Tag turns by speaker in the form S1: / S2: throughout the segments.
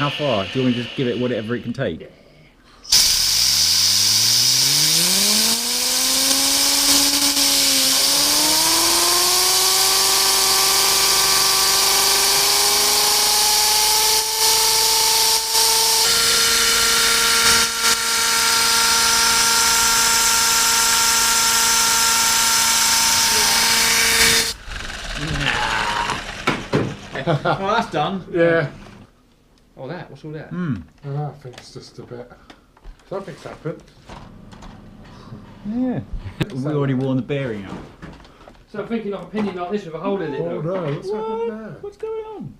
S1: How far? Do you want me to just give it whatever it can take? Yeah. Oh, that's done.
S2: Yeah.
S3: Oh, that? What's all that?
S2: I think it's just a bit. Something's happened.
S1: Yeah. We already worn the bearing out.
S3: So I'm thinking of a pinion like this with a hole in it.
S2: Oh no, what's happened there?
S1: What's going on?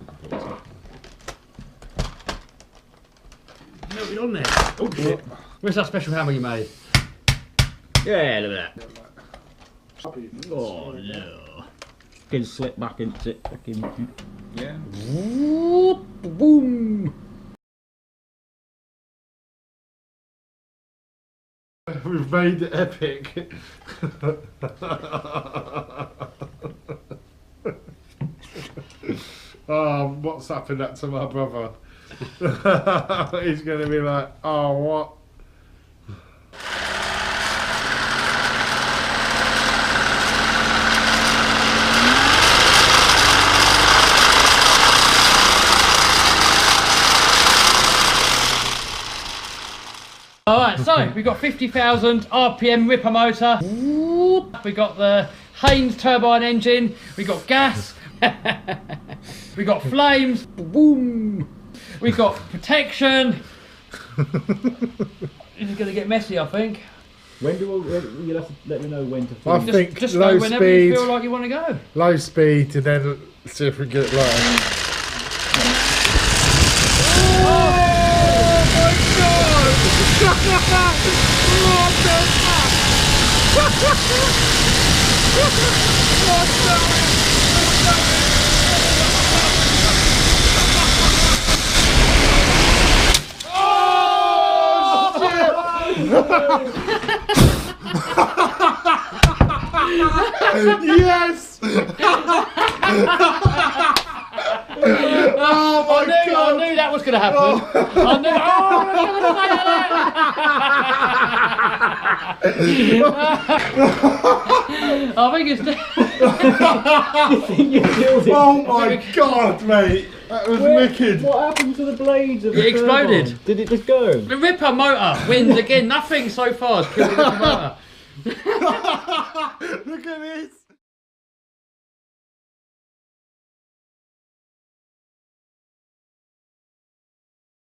S3: Nothing on there. Oh shit. Where's that special hammer you made?
S1: Yeah, look at that. Oh no. Can slip back into it. Yeah. Boom.
S2: We've made it epic. What's happened that to my brother? He's going to be like, oh, what?
S3: Alright, so we've got 50,000 RPM ripper motor. We got the Haynes turbine engine. We got gas. We got flames. Boom. We got protection. This is going to get messy, I think.
S1: When do you'll have to let me know when to
S2: I
S1: finish.
S2: think
S3: Just
S2: low
S3: go whenever
S2: speed,
S3: you feel like you want to go.
S2: low speed, and then see if we can get it low. Yes! Oh my God!
S3: I knew that was going to happen. I knew. I think it's.
S1: You killed it.
S2: Oh my God, mate! That was wicked.
S1: What happened to the blades of
S3: It
S1: the
S3: exploded.
S1: turbine? Did it just go?
S3: The ripper motor wins again. Nothing so far has killed the ripper motor.
S2: Look at this!